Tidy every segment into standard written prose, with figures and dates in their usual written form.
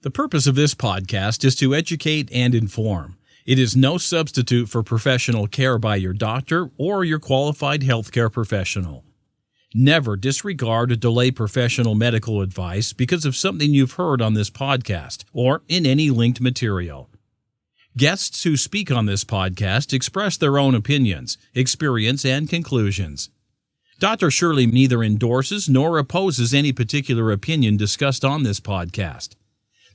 The purpose of this podcast is to educate and inform. It is no substitute for professional care by your doctor or your qualified healthcare professional. Never disregard or delay professional medical advice because of something you've heard on this podcast or in any linked material. Guests who speak on this podcast express their own opinions, experience, and conclusions. Dr. Shirley neither endorses nor opposes any particular opinion discussed on this podcast.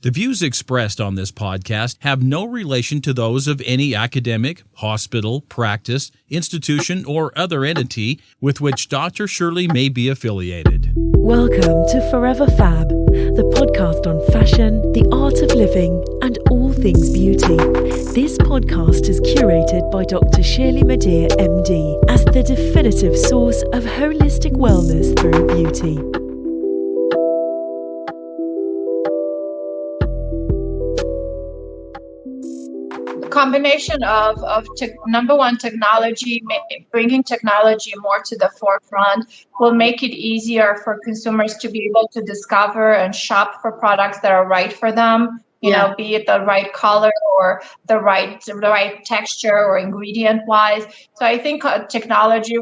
The views expressed on this podcast have no relation to those of any academic, hospital, practice, institution, or other entity with which Dr. Shirley may be affiliated. Welcome to Forever Fab, the podcast on fashion, the art of living, and all things beauty. This podcast is curated by Dr. Shirley Madeir, MD, as the definitive source of holistic wellness through beauty. Combination of number one, technology, bringing technology more to the forefront will make it easier for consumers to be able to discover and shop for products that are right for them. You know, be it the right color or the right texture or ingredient wise. So I think technology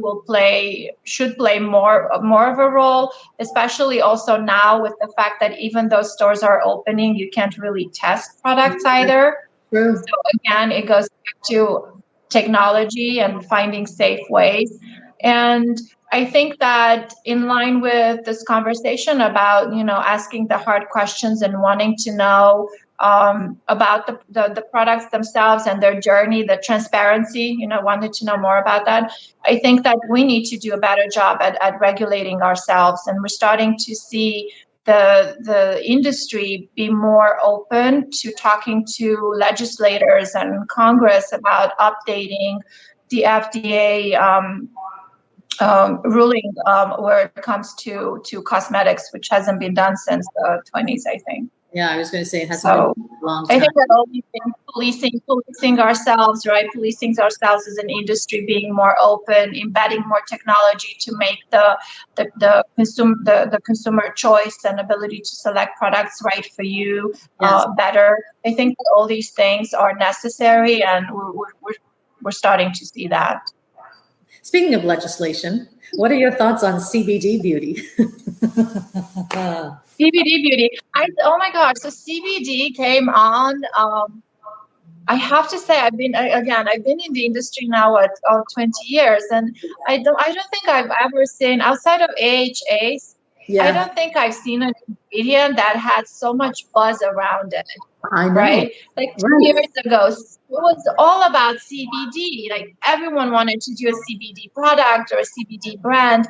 should play more of a role, especially also now with the fact that even though stores are opening, you can't really test products either. True. So again, it goes back to technology and finding safe ways. And I think that in line with this conversation about, asking the hard questions and wanting to know about the products themselves and their journey, the transparency, wanted to know more about that. I think that we need to do a better job at regulating ourselves. And we're starting to see the industry be more open to talking to legislators and Congress about updating the FDA ruling where it comes to cosmetics, which hasn't been done since the 20s, I think. Yeah, I was going to say it hasn't been a long time. I think that all these things, policing ourselves, right? Policing ourselves as an industry, being more open, embedding more technology to make the consumer choice and ability to select products right for you better. I think that all these things are necessary, and we're starting to see that. Speaking of legislation, what are your thoughts on CBD beauty? CBD beauty. Oh my gosh. So CBD came on. I have to say, I've been in the industry now 20 years, and I don't think I've ever seen, outside of AHAs, I don't think I've seen an ingredient that had so much buzz around it. I know. Right? Like 2 years ago, it was all about CBD. Like everyone wanted to do a CBD product or a CBD brand,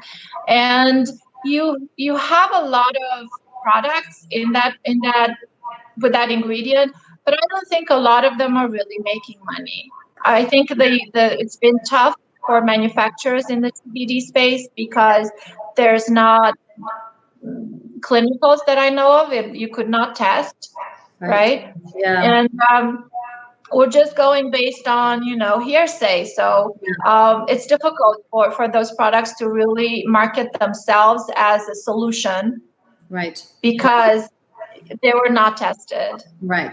and you have a lot of products in that with that ingredient, but I don't think a lot of them are really making money. I think it's been tough for manufacturers in the CBD space because there's not clinicals that I know of. You could not test, right? Yeah. And we're just going based on, hearsay. So it's difficult for those products to really market themselves as a solution. Right. Because they were not tested. Right.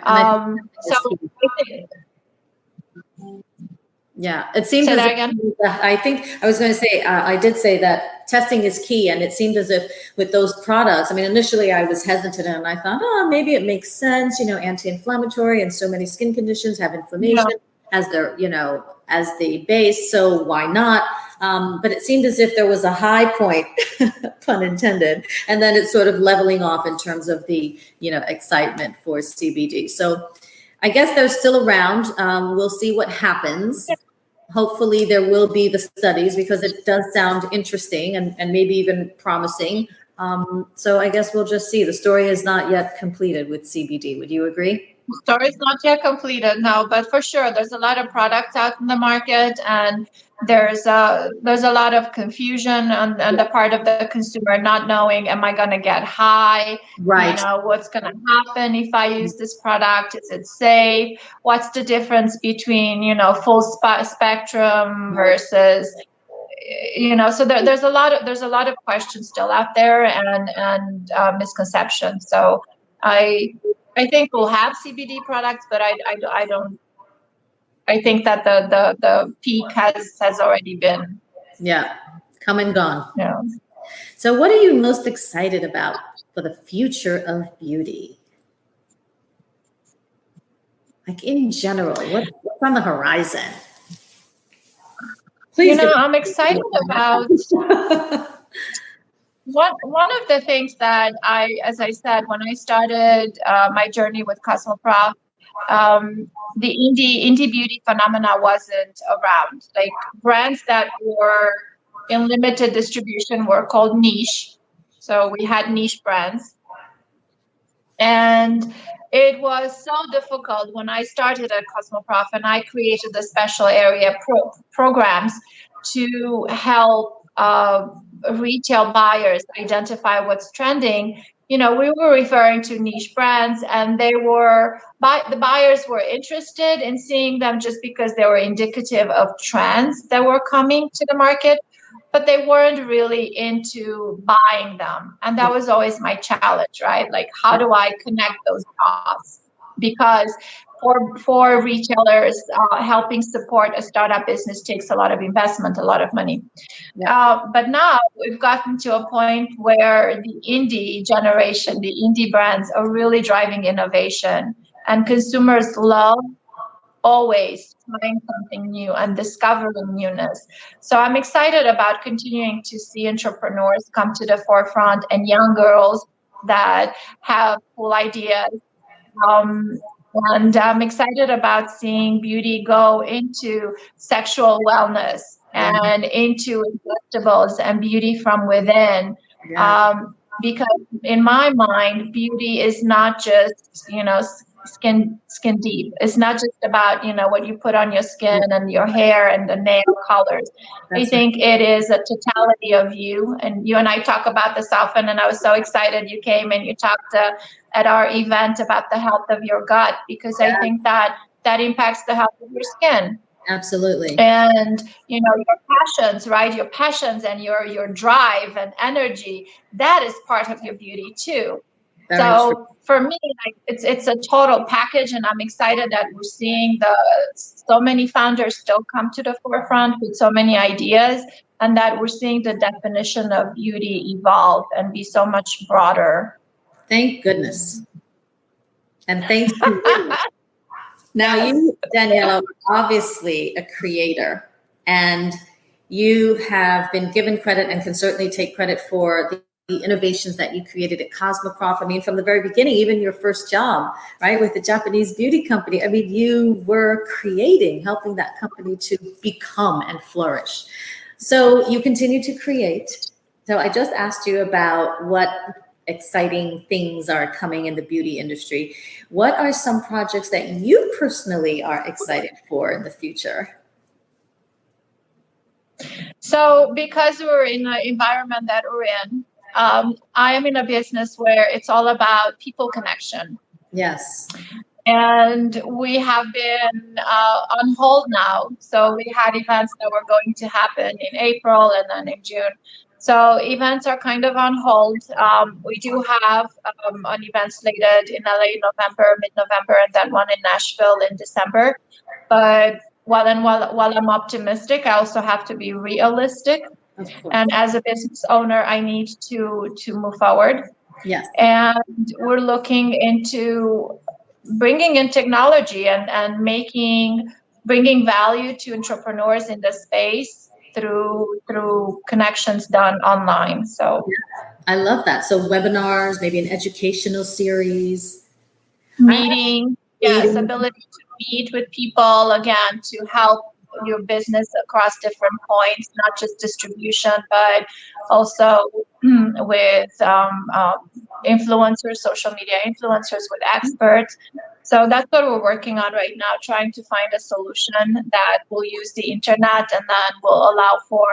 It seemed say as that if, again? I think I was going to say, I did say that testing is key. And it seemed as if with those products, initially I was hesitant and I thought, maybe it makes sense, anti-inflammatory, and so many skin conditions have inflammation as their, as the base. So why not? But it seemed as if there was a high point, pun intended, and then it's sort of leveling off in terms of the, excitement for CBD. So I guess they're still around. We'll see what happens. Hopefully there will be the studies, because it does sound interesting and maybe even promising. So I guess we'll just see. The story is not yet completed with CBD. Would you agree? The story is not yet completed, no, but for sure there's a lot of products out in the market, and there's a lot of confusion on the part of the consumer, not knowing, am I going to get high? Right. What's going to happen if I use this product? Is it safe? What's the difference between, full spectrum versus, so there's a lot of questions still out there and misconceptions. So I think we'll have CBD products, but I don't. I think that the peak has already been. Yeah, come and gone. Yeah. So what are you most excited about for the future of beauty? Like in general, what's on the horizon? Please. I'm excited about one of the things that as I said, when I started my journey with Cosmoprof, the indie beauty phenomena wasn't around. Like brands that were in limited distribution were called niche. So we had niche brands. And it was so difficult when I started at Cosmoprof and I created the special area programs to help retail buyers identify what's trending. We were referring to niche brands, and the buyers were interested in seeing them just because they were indicative of trends that were coming to the market, but they weren't really into buying them. And that was always my challenge, right? Like, how do I connect those dots? Because for retailers, helping support a startup business takes a lot of investment, a lot of money. Yeah. But now we've gotten to a point where the indie generation, the indie brands are really driving innovation, and consumers love always trying something new and discovering newness. So I'm excited about continuing to see entrepreneurs come to the forefront and young girls that have cool ideas. And I'm excited about seeing beauty go into sexual wellness and into injectables and beauty from within. Yeah. Because in my mind, beauty is not just, skin deep. It's not just about, what you put on your skin and your hair and the nail colors. I think it is a totality of you. And you and I talk about this often, and I was so excited you came and you talked at our event about the health of your gut, because I think that impacts the health of your skin. Absolutely. And, your passions, right? Your passions and your drive and energy, that is part of your beauty too. So for me, it's a total package, and I'm excited that we're seeing so many founders still come to the forefront with so many ideas, and that we're seeing the definition of beauty evolve and be so much broader. Thank goodness. And thanks to you. Now you, Daniela, are obviously a creator, and you have been given credit and can certainly take credit for the innovations that you created at Cosmoprof. I mean, from the very beginning, even your first job, right, with the Japanese beauty company. I mean, you were helping that company to become and flourish. So you continue to create. So I just asked you about what exciting things are coming in the beauty industry. What are some projects that you personally are excited for in the future? So because we're in the environment that we're in, I am in a business where it's all about people connection. Yes. And we have been on hold now. So we had events that were going to happen in April and then in June. So events are kind of on hold. We do have an event slated in LA in November, mid-November, and then one in Nashville in December. But while I'm optimistic, I also have to be realistic. And as a business owner, I need to move forward. Yes. And we're looking into bringing in technology and bringing value to entrepreneurs in the space through connections done online. So I love that. So webinars, maybe an educational series. Meeting. Yes, ability to meet with people, again, to help your business across different points, not just distribution, but also with influencers, social media influencers, with experts. So that's what we're working on right now, trying to find a solution that will use the internet and then will allow for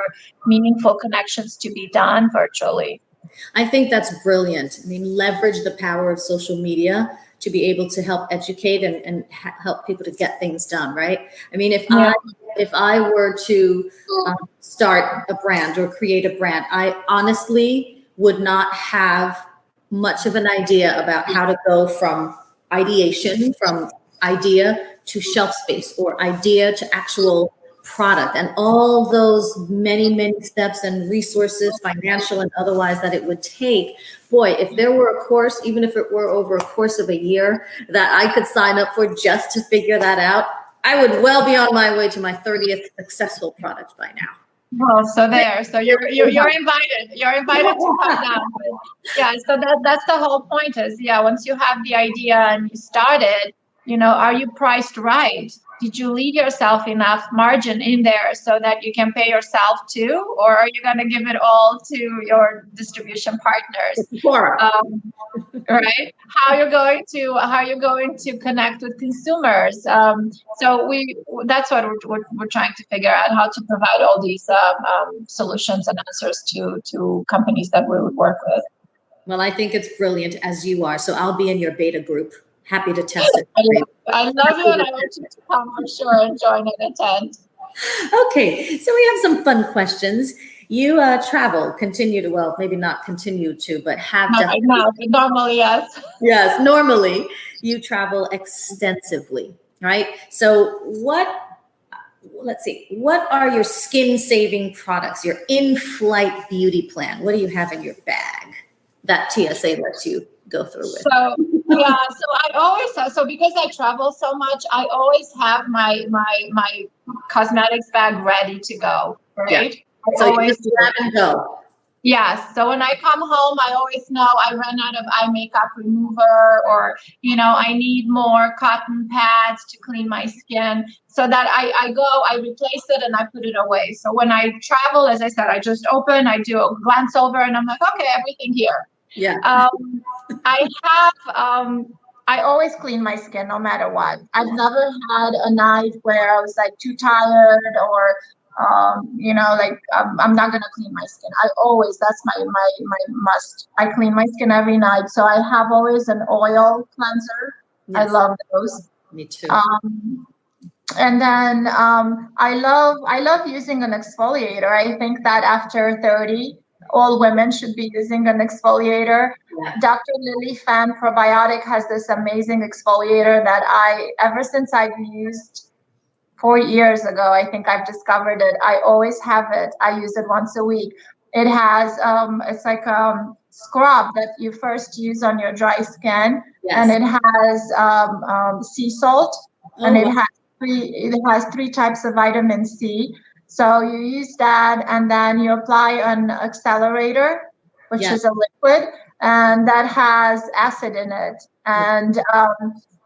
meaningful connections to be done virtually. I think that's brilliant. I mean, leverage the power of social media to be able to help educate and help people to get things done, right? I mean, if I were to start a brand or create a brand, I honestly would not have much of an idea about how to go from ideation, from idea to shelf space, or idea to actual product, and all those many, many steps and resources, financial and otherwise, that it would take. Boy, if there were a course, even if it were over a course of a year, that I could sign up for just to figure that out, I would well be on my way to my 30th successful product by now. Well, so you're invited. You're invited to come down. Yeah, so that's the whole point is, once you have the idea and you started, are you priced right? Did you leave yourself enough margin in there so that you can pay yourself too? Or are you going to give it all to your distribution partners? Right? How are you going to connect with consumers? So that's what we're trying to figure out, how to provide all these solutions and answers to companies that we would work with. Well, I think it's brilliant, as you are. So I'll be in your beta group. Happy to test it. I love you, and I want you to come for sure and join and attend. Okay, so we have some fun questions. You travel, continue to, well, maybe not continue to, but have normally, yes. Yes, normally you travel extensively, right? So let's see, what are your skin-saving products, your in-flight beauty plan? What do you have in your bag that TSA lets you go through with? So I always because I travel so much, I always have my cosmetics bag ready to go, right? Yeah. So you just grab and go. Yes. So when I come home, I always know I run out of eye makeup remover, or, I need more cotton pads to clean my skin, so that I replace it and I put it away. So when I travel, as I said, I just open, I do a glance over, and I'm like, okay, everything here. Yeah. I always clean my skin no matter what. I've never had a night where I was like too tired, or I'm not gonna clean my skin. That's my must. I clean my skin every night. So I have always an oil cleanser. Yes. I love those. Me too. And then I love using an exfoliator. I think that after 30, all women should be using an exfoliator. Yeah. Dr. Lily Fan Probiotic has this amazing exfoliator that ever since I've used 4 years ago, I think I've discovered it. I always have it. I use it once a week. It has, it's like a scrub that you first use on your dry skin. Yes. And it has sea salt, and it has three types of vitamin C. So you use that, and then you apply an accelerator, which is a liquid, and that has acid in it. And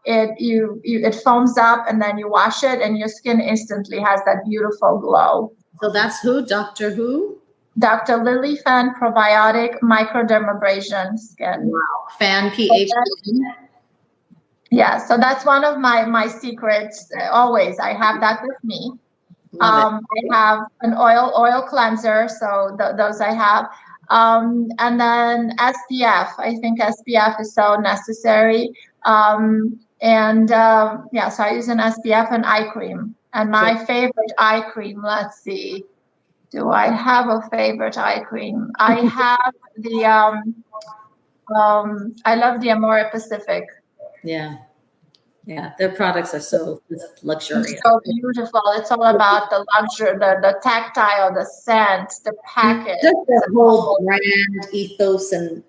it foams up, and then you wash it, and your skin instantly has that beautiful glow. So that's who? Dr. who? Dr. Lily Fan Probiotic Microdermabrasion Skin. Wow. Fan, PH. Yeah, so that's one of my secrets. Always, I have that with me. I have an oil cleanser, so those I have. And then SPF. I think SPF is so necessary. So I use an SPF and eye cream. And my favorite eye cream, let's see. Do I have a favorite eye cream? I have the I love the Amore Pacific. Yeah. Yeah, their products are so luxurious. It's so beautiful. It's all about the luxury, the tactile, the scent, the package. Just the whole brand ethos, and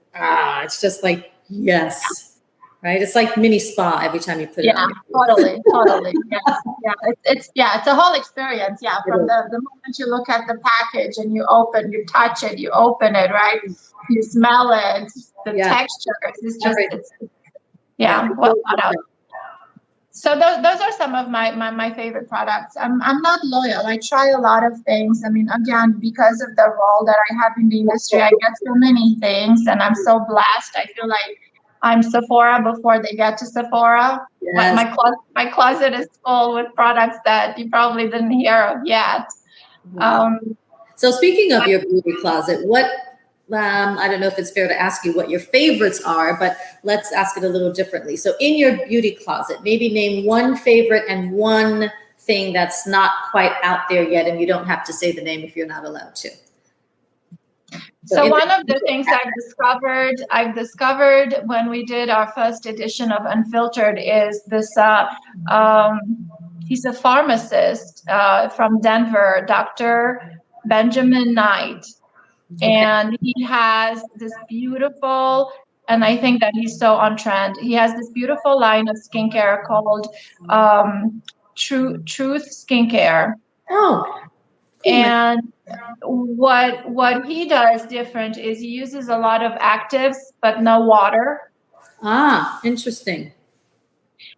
it's just like, yes, right? It's like mini spa every time you put it on. Totally. Yes. It's a whole experience. Yeah, from the moment you look at the package and you touch it, you open it, right? You smell it, the texture. It's just, well thought out. So those are some of my favorite products. I'm not loyal. I try a lot of things. I mean, again, because of the role that I have in the industry, I get so many things, and I'm so blessed. I feel like I'm Sephora before they get to Sephora. Yes. My closet is full with products that you probably didn't hear of yet. Wow. So speaking of your beauty closet, what I don't know if it's fair to ask you what your favorites are, but let's ask it a little differently. So in your beauty closet, maybe name one favorite and one thing that's not quite out there yet, and you don't have to say the name if you're not allowed to. So one of the things I've discovered when we did our first edition of Unfiltered is this. He's a pharmacist from Denver, Dr. Benjamin Knight, and he has this beautiful. And I think that he's so on trend. He has this beautiful line of skincare called Truth Skincare. Oh. And what he does different is he uses a lot of actives, but no water. Ah, interesting.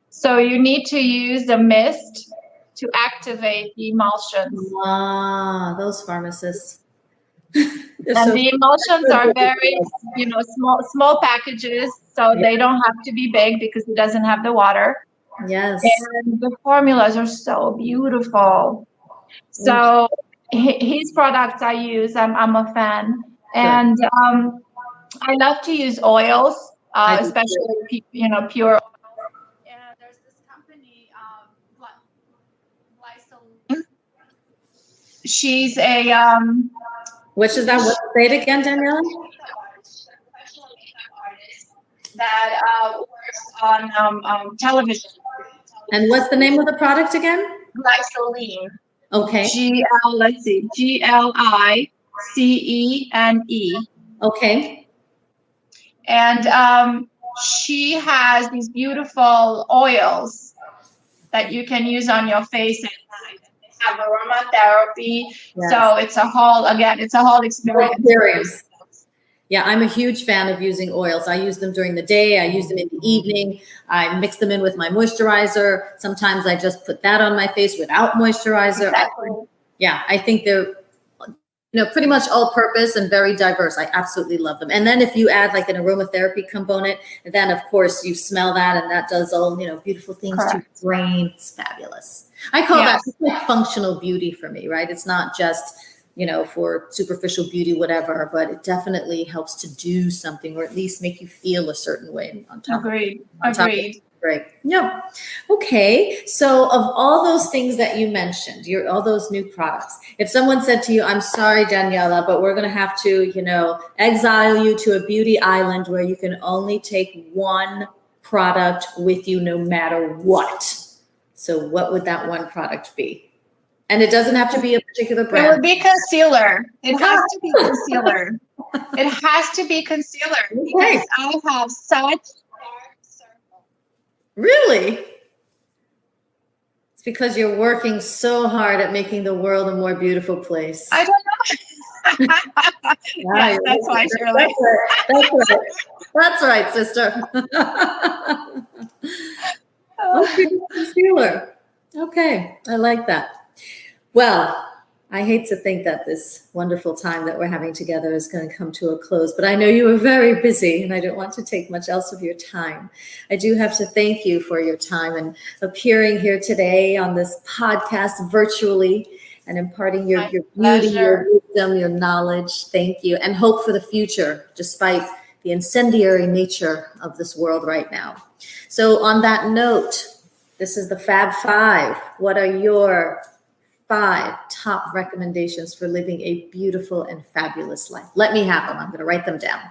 So you need to use the mist to activate the emulsions. Ah, those pharmacists. And the emulsions are very, small packages, so they don't have to be big because it doesn't have the water. Yes. And the formulas are so beautiful. So his products I use, I'm a fan. And I love to use oils, especially, pure oils. And there's this company, Glycerin. She's a... Which is that? What, say it again, Daniela? That works on television. And what's the name of the product again? Glycerin. Okay. Glycene. Okay. And she has these beautiful oils that you can use on your face at night. They have aromatherapy. Yes. So it's a whole experience. Yeah, I'm a huge fan of using oils. I use them during the day. I use them in the evening. I mix them in with my moisturizer. Sometimes I just put that on my face without moisturizer. Exactly. I think they're, pretty much all purpose and very diverse. I absolutely love them. And then if you add like an aromatherapy component, then of course you smell that and that does all, beautiful things to your brain. It's fabulous. I call that like functional beauty for me, right? It's not just, for superficial beauty, whatever, but it definitely helps to do something or at least make you feel a certain way on top. Agreed. Great. Yeah. Okay. So of all those things that you mentioned, all those new products, if someone said to you, I'm sorry, Daniela, but we're going to have to, exile you to a beauty island where you can only take one product with you no matter what. So what would that one product be? And it doesn't have to be a particular brand. It would be concealer. It has to be concealer. It has to be concealer because I have such dark circles. Really? It's because you're working so hard at making the world a more beautiful place. I don't know. Yes, that's why, Shirley. That's right, sister. Okay, concealer. Okay, I like that. Well, I hate to think that this wonderful time that we're having together is going to come to a close, but I know you are very busy and I don't want to take much else of your time. I do have to thank you for your time and appearing here today on this podcast virtually and imparting your beauty, your wisdom, your knowledge. Thank you. And hope for the future, despite the incendiary nature of this world right now. So on that note, this is the Fab Five. What are your 5 top recommendations for living a beautiful and fabulous life? Let me have them. I'm going to write them down.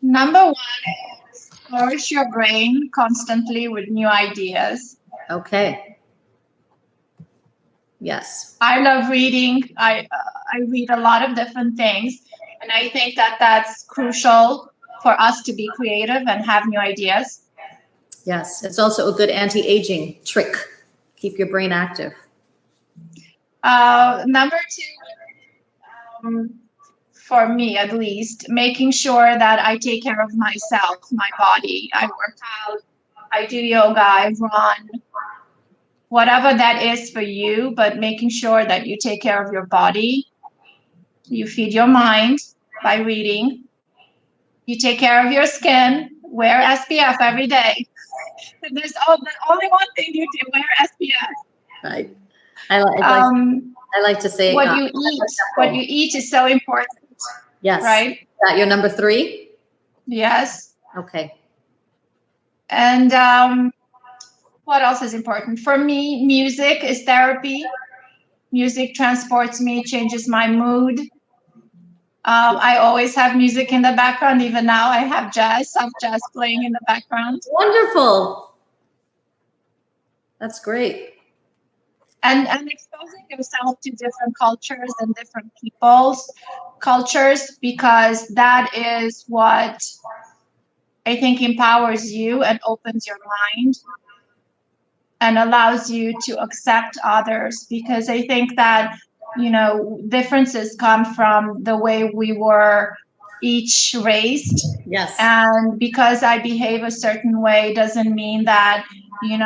Number 1 is nourish your brain constantly with new ideas. Okay. Yes. I love reading. I read a lot of different things, and I think that that's crucial for us to be creative and have new ideas. Yes. It's also a good anti-aging trick. Keep your brain active. Number 2, for me at least, making sure that I take care of myself, my body. I work out, I do yoga, I run, whatever that is for you, but making sure that you take care of your body. You feed your mind by reading. You take care of your skin, wear SPF every day. There's only one thing you do, wear SPF. Right. I like to say what you eat is so important. Yes. Right. Is that your number 3? Yes. Okay. And what else is important for me? Music is therapy. Music transports me, changes my mood. I always have music in the background. Even now, I have soft jazz playing in the background. Wonderful. That's great. And exposing yourself to different cultures and different people's cultures, because that is what I think empowers you and opens your mind and allows you to accept others. Because I think that, differences come from the way we were each raised. Yes. And because I behave a certain way doesn't mean that, you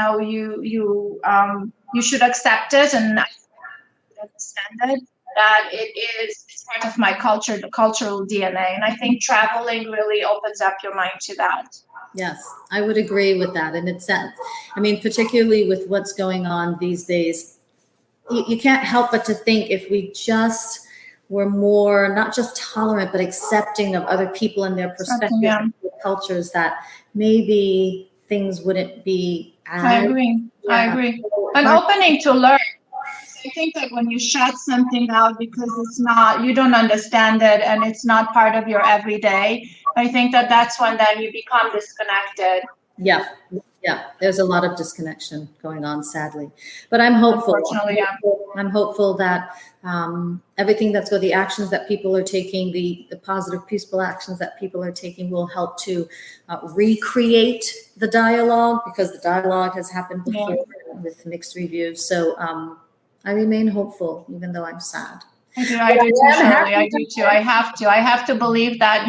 should accept it and understand it, that it's part of my culture, the cultural DNA. And I think traveling really opens up your mind to that. Yes, I would agree with that. And it's, particularly with what's going on these days, you can't help but to think if we just were more, not just tolerant, but accepting of other people and their perspectives and their cultures, that maybe things wouldn't be as... I agree. And opening to learn. I think that when you shut something out because you don't understand it and it's not part of your everyday, I think that's when then you become disconnected. Yeah. There's a lot of disconnection going on, sadly. But I'm hopeful. Unfortunately, yeah. I'm hopeful that everything the actions that people are taking, the positive, peaceful actions that people are taking will help to recreate the dialogue, because the dialogue has happened before with mixed reviews. So I remain hopeful, even though I'm sad. I do too, Shirley. I do too. I have to believe that,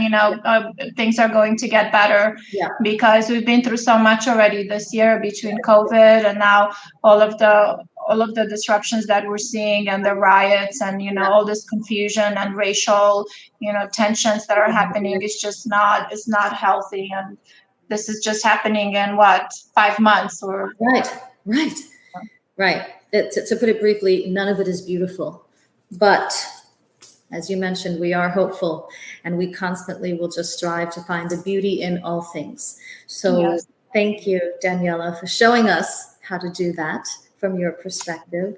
things are going to get better, because we've been through so much already this year between COVID and now all of the disruptions that we're seeing and the riots and, all this confusion and racial, tensions that are happening. It's not healthy. And this is just happening in 5 months or. Right. To put it briefly, none of it is beautiful. But as you mentioned, we are hopeful, and we constantly will just strive to find the beauty in all things. So Thank you, Daniela, for showing us how to do that from your perspective.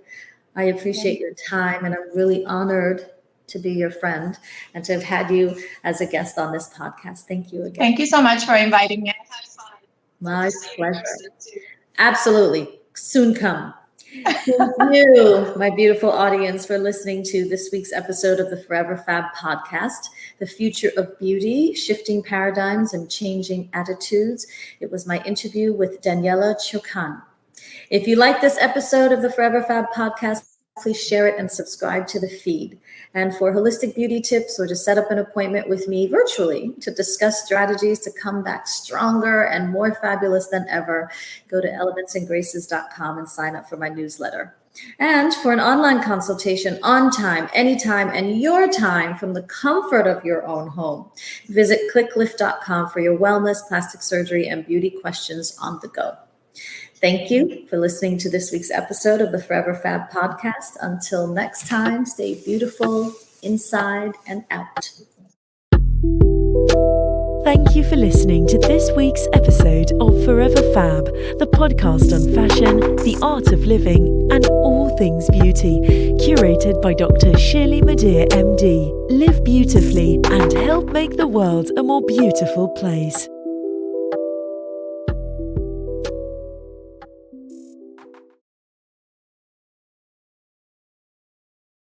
I appreciate your time, and I'm really honored to be your friend and to have had you as a guest on this podcast. Thank you again. Thank you so much for inviting me. I had fun. My pleasure. Absolutely. Soon come. Thank you, my beautiful audience, for listening to this week's episode of the Forever Fab podcast, The Future of Beauty, Shifting Paradigms and Changing Attitudes. It was my interview with Daniela Chokan. If you like this episode of the Forever Fab podcast, please share it and subscribe to the feed. And for holistic beauty tips or to set up an appointment with me virtually to discuss strategies to come back stronger and more fabulous than ever, go to elementsandgraces.com and sign up for my newsletter. And for an online consultation on time, anytime, and your time from the comfort of your own home, visit clicklift.com for your wellness, plastic surgery, and beauty questions on the go. Thank you for listening to this week's episode of the Forever Fab podcast. Until next time, stay beautiful inside and out. Thank you for listening to this week's episode of Forever Fab, the podcast on fashion, the art of living, and all things beauty, curated by Dr. Shirley Madeir, MD. Live beautifully and help make the world a more beautiful place.